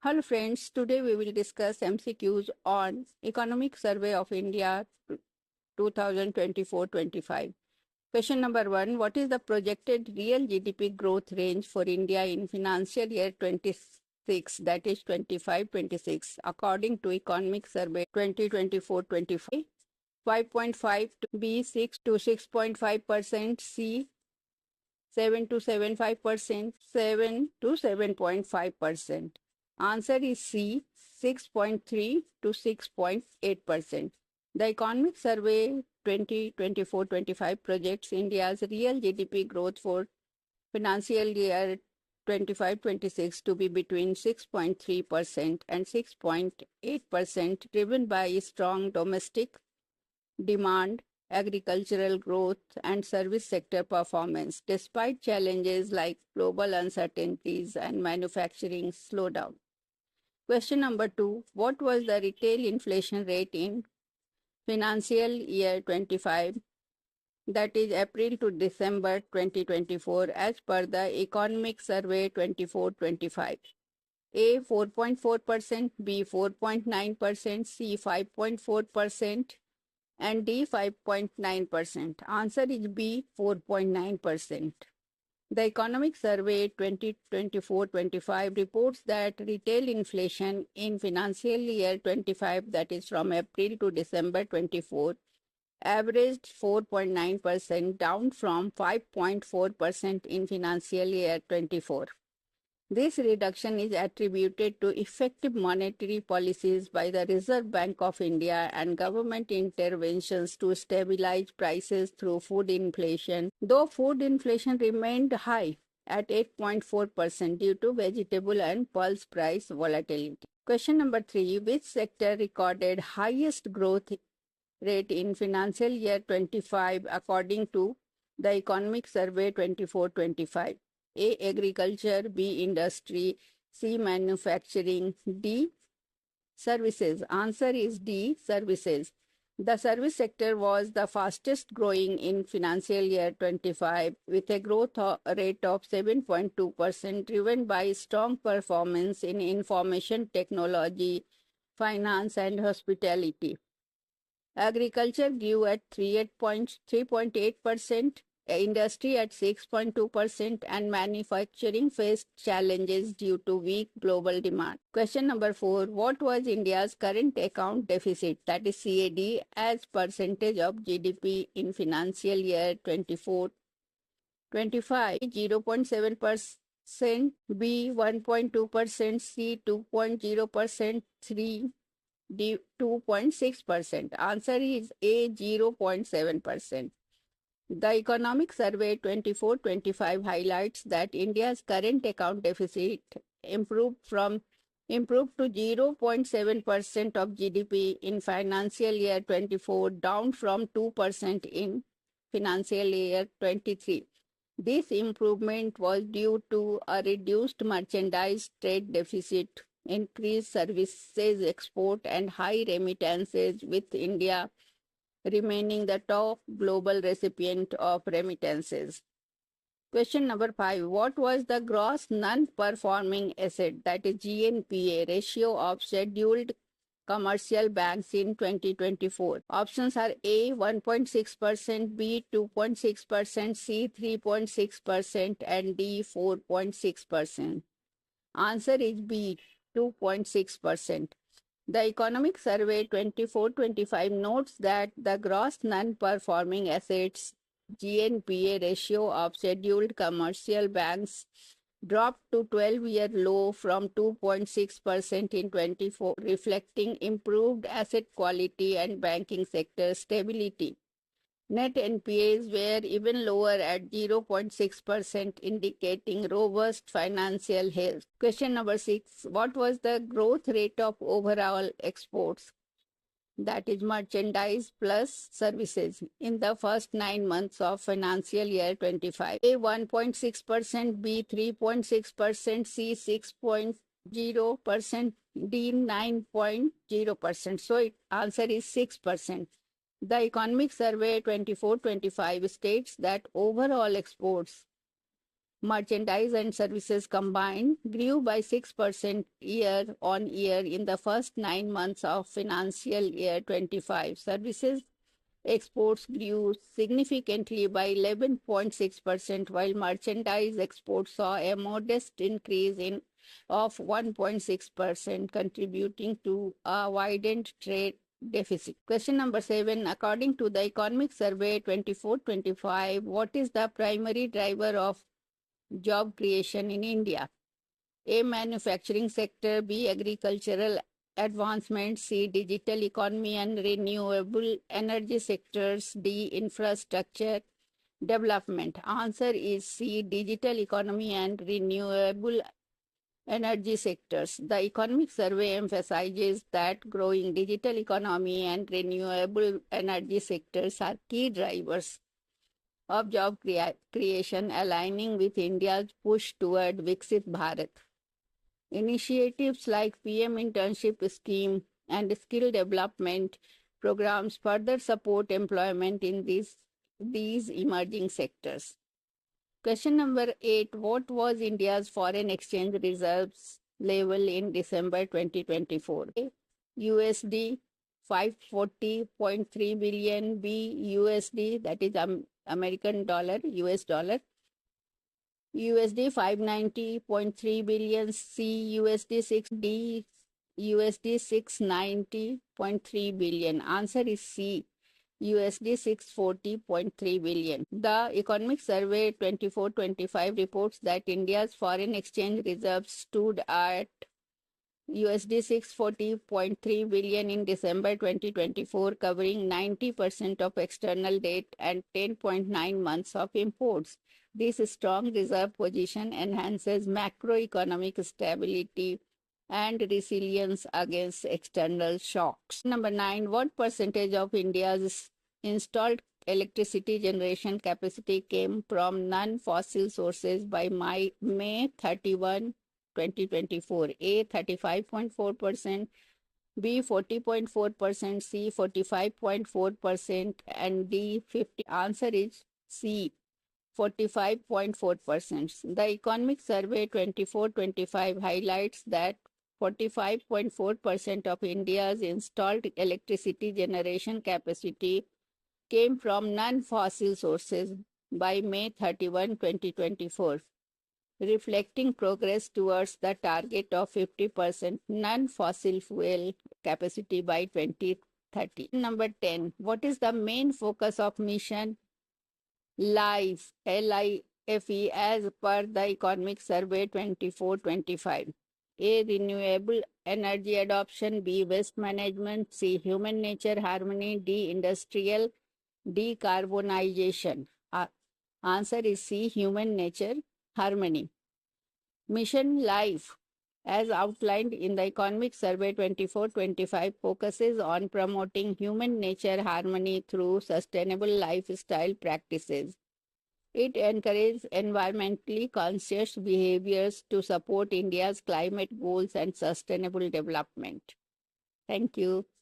Hello friends, today we will discuss MCQs on Economic Survey of India 2024-25. Question number 1. What is the projected real GDP growth range for India in financial year 26, that is 25-26, according to Economic Survey 2024-25? 5.5 to B, 6 to 6.5%, C 7 to 7.5%, 7 to 7.5%. Answer is C, 6.3 to 6.8%. The Economic Survey 2024-25 projects India's real GDP growth for financial year 25-26 to be between 6.3% and 6.8%, driven by strong domestic demand, agricultural growth, and service sector performance, despite challenges like global uncertainties and manufacturing slowdown. Question number 2. What was the retail inflation rate in financial year 25, that is April to December 2024, as per the Economic Survey 24-25? A 4.4%, B 4.9%, C 5.4%, and D 5.9%. Answer is B 4.9%. The Economic Survey 2024-25 reports that retail inflation in financial year 25, that is from April to December 24, averaged 4.9%, down from 5.4% in financial year 24. This reduction is attributed to effective monetary policies by the Reserve Bank of India and government interventions to stabilize prices through food inflation, though food inflation remained high at 8.4% due to vegetable and pulse price volatility. Question number 3. Which sector recorded highest growth rate in financial year 25 according to the Economic Survey 24-25? A. Agriculture, B. Industry, C. Manufacturing, D. Services. Answer is D. Services. The service sector was the fastest growing in financial year 25 with a growth rate of 7.2%, driven by strong performance in information technology, finance, and hospitality. Agriculture grew at 3.8%, industry at 6.2%, and manufacturing faced challenges due to weak global demand. Question number 4. What was India's current account deficit, that is CAD, as percentage of GDP in financial year 24-25? 0.7%, B 1.2%, C 2.0%, 3 D 2.6%. Answer is A 0.7%. The Economic Survey 24-25 highlights that India's current account deficit improved to 0.7% of GDP in financial year 24, down from 2% in financial year 23. This improvement was due to a reduced merchandise trade deficit, increased services export, and high remittances, with India remaining the top global recipient of remittances. Question number 5. What was the gross non-performing asset, that is GNPA, ratio of scheduled commercial banks in 2024? Options are A 1.6%, B 2.6%, C 3.6%, and D 4.6%. Answer is B 2.6%. The Economic Survey 24-25 notes that the gross non-performing assets GNPA ratio of scheduled commercial banks dropped to 12-year low from 2.6% in 24, reflecting improved asset quality and banking sector stability. Net NPAs were even lower at 0.6%, indicating robust financial health. Question number 6. What was the growth rate of overall exports, that is merchandise plus services, in the first 9 months of financial year 25? A 1.6%, B 3.6%, C 6.0%, D 9.0%. So answer is 6%. The Economic Survey 24-25 states that overall exports merchandise and services combined grew by 6% year-on-year in the first 9 months of financial year 25. Services exports grew significantly by 11.6%, while merchandise exports saw a modest increase of 1.6%, contributing to a widened trade deficit. Question number 7. According to the Economic Survey 24-25, what is the primary driver of job creation in India? A. Manufacturing sector. B. Agricultural advancement. C. Digital economy and renewable energy sectors. D. Infrastructure development. Answer is C. Digital economy and renewable energy sectors. The economic survey emphasizes that growing digital economy and renewable energy sectors are key drivers of job creation, aligning with India's push toward Viksit Bharat. Initiatives like PM internship scheme and skill development programs further support employment in these emerging sectors. Question number 8. What was India's foreign exchange reserves level in December 2024? A. USD 540.3 billion. B. USD, that is American dollar, US dollar, USD 590.3 billion. C. USD 6. D. USD 690.3 billion. Answer is C. USD 640.3 billion. The Economic Survey 24-25 reports that India's foreign exchange reserves stood at USD 640.3 billion in December 2024, covering 90% of external debt and 10.9 months of imports. This strong reserve position enhances macroeconomic stability and resilience against external shocks. Number 9. What percentage of India's installed electricity generation capacity came from non-fossil sources by May 31, 2024? A. 35.4%, B. 40.4%, C. 45.4%, and D. 50. Answer is C. 45.4%. The Economic Survey 24-25 highlights that 45.4% of India's installed electricity generation capacity came from non-fossil sources by May 31, 2024, reflecting progress towards the target of 50% non-fossil fuel capacity by 2030. Number 10. What is the main focus of Mission LIFE, LIFE, as per the Economic Survey 24-25? A. Renewable energy adoption. B. Waste management. C. Human nature harmony. D. Industrial decarbonization. Answer is C. Human nature harmony. Mission LIFE, as outlined in the Economic Survey 24-25, focuses on promoting human nature harmony through sustainable lifestyle practices. It encourages environmentally conscious behaviors to support India's climate goals and sustainable development. Thank you.